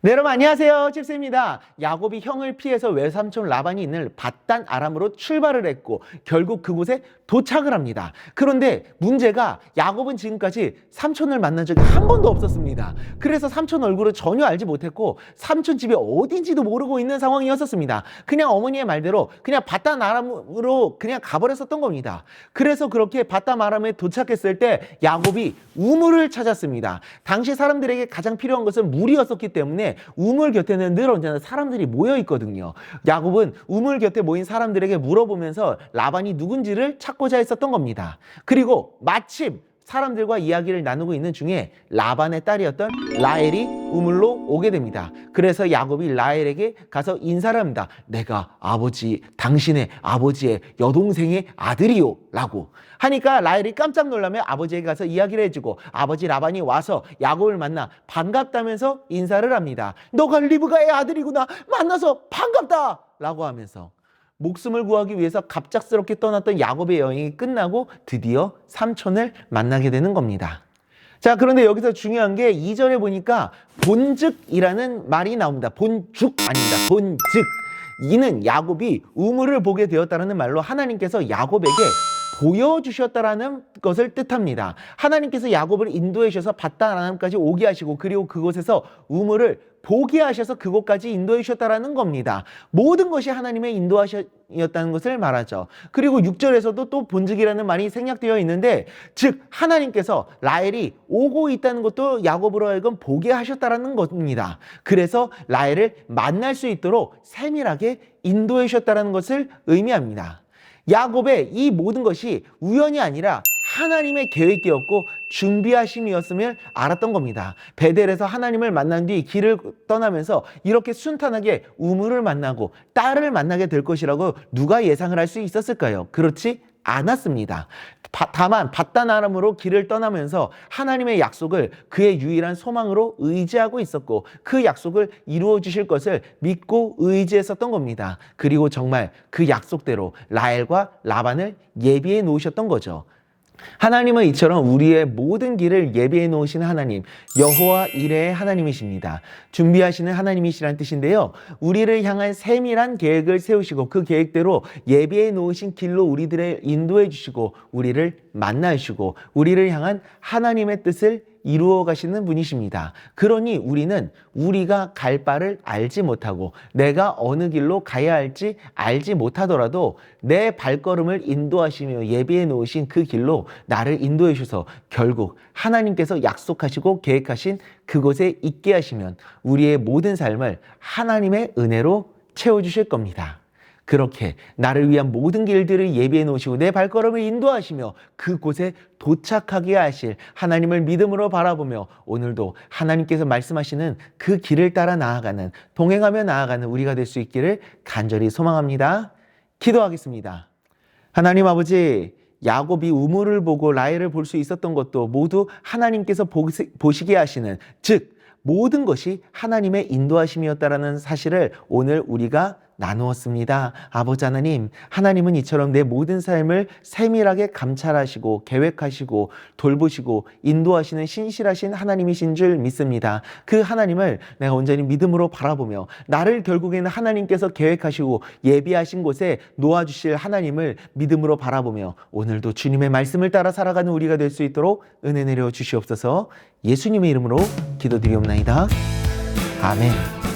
네, 여러분 안녕하세요. 칩스입니다. 야곱이 형을 피해서 외삼촌 라반이 있는 밧단 아람으로 출발을 했고 결국 그곳에 도착을 합니다. 그런데 문제가 야곱은 지금까지 삼촌을 만난 적이 한 번도 없었습니다. 그래서 삼촌 얼굴을 전혀 알지 못했고 삼촌 집이 어딘지도 모르고 있는 상황이었었습니다. 그냥 어머니의 말대로 그냥 밧단 아람으로 그냥 가버렸었던 겁니다. 그래서 그렇게 밧단 아람에 도착했을 때 야곱이 우물을 찾았습니다. 당시 사람들에게 가장 필요한 것은 물이었었기 때문에 우물 곁에는 늘 언제나 사람들이 모여 있거든요. 야곱은 우물 곁에 모인 사람들에게 물어보면서 라반이 누군지를 찾고자 했었던 겁니다. 그리고 마침 사람들과 이야기를 나누고 있는 중에 라반의 딸이었던 라헬이 우물로 오게 됩니다. 그래서 야곱이 라헬에게 가서 인사를 합니다. 내가 당신의 아버지의 여동생의 아들이요 라고 하니까 라헬이 깜짝 놀라며 아버지에게 가서 이야기를 해주고 아버지 라반이 와서 야곱을 만나 반갑다면서 인사를 합니다. 너가 리브가의 아들이구나, 만나서 반갑다 라고 하면서 목숨을 구하기 위해서 갑작스럽게 떠났던 야곱의 여행이 끝나고 드디어 삼촌을 만나게 되는 겁니다. 자, 그런데 여기서 중요한 게 2절에 보니까 본즉이라는 말이 나옵니다. 본죽 아닙니다. 본즉. 이는 야곱이 우물을 보게 되었다는 말로 하나님께서 야곱에게 보여주셨다라는 것을 뜻합니다. 하나님께서 야곱을 인도해 주셔서 밧단 아람까지 오게 하시고 그리고 그곳에서 우물을 보게 하셔서 그곳까지 인도해 주셨다라는 겁니다. 모든 것이 하나님의 인도하셨다는 것을 말하죠. 그리고 6절에서도 또 본즉이라는 말이 생략되어 있는데 즉 하나님께서 라헬이 오고 있다는 것도 야곱으로 하여금 보게 하셨다라는 겁니다. 그래서 라헬을 만날 수 있도록 세밀하게 인도해 주셨다라는 것을 의미합니다. 야곱의 이 모든 것이 우연이 아니라 하나님의 계획이었고 준비하심이었음을 알았던 겁니다. 베델에서 하나님을 만난 뒤 길을 떠나면서 이렇게 순탄하게 우물을 만나고 딸을 만나게 될 것이라고 누가 예상을 할 수 있었을까요? 그렇지 않았습니다. 다만 밧단 아람으로 길을 떠나면서 하나님의 약속을 그의 유일한 소망으로 의지하고 있었고 그 약속을 이루어 주실 것을 믿고 의지했었던 겁니다. 그리고 정말 그 약속대로 라헬과 라반을 예비해 놓으셨던 거죠. 하나님은 이처럼 우리의 모든 길을 예비해 놓으신 하나님, 여호와 이레의 하나님이십니다. 준비하시는 하나님이시란 뜻인데요. 우리를 향한 세밀한 계획을 세우시고 그 계획대로 예비해 놓으신 길로 우리들을 인도해 주시고 우리를 만나 주시고 우리를 향한 하나님의 뜻을 이루어 가시는 분이십니다. 그러니 우리는 우리가 갈 바를 알지 못하고 내가 어느 길로 가야 할지 알지 못하더라도 내 발걸음을 인도하시며 예비해 놓으신 그 길로 나를 인도해 주셔서 결국 하나님께서 약속하시고 계획하신 그곳에 있게 하시면 우리의 모든 삶을 하나님의 은혜로 채워주실 겁니다. 그렇게 나를 위한 모든 길들을 예비해 놓으시고 내 발걸음을 인도하시며 그곳에 도착하게 하실 하나님을 믿음으로 바라보며 오늘도 하나님께서 말씀하시는 그 길을 따라 나아가는, 동행하며 나아가는 우리가 될 수 있기를 간절히 소망합니다. 기도하겠습니다. 하나님 아버지, 야곱이 우물을 보고 라헬을 볼 수 있었던 것도 모두 하나님께서 보시게 하시는, 즉 모든 것이 하나님의 인도하심이었다라는 사실을 오늘 우리가 나누었습니다. 아버지 하나님, 하나님은 이처럼 내 모든 삶을 세밀하게 감찰하시고 계획하시고 돌보시고 인도하시는 신실하신 하나님이신 줄 믿습니다. 그 하나님을 내가 온전히 믿음으로 바라보며 나를 결국에는 하나님께서 계획하시고 예비하신 곳에 놓아주실 하나님을 믿음으로 바라보며 오늘도 주님의 말씀을 따라 살아가는 우리가 될 수 있도록 은혜 내려 주시옵소서. 예수님의 이름으로 기도드리옵나이다. 아멘.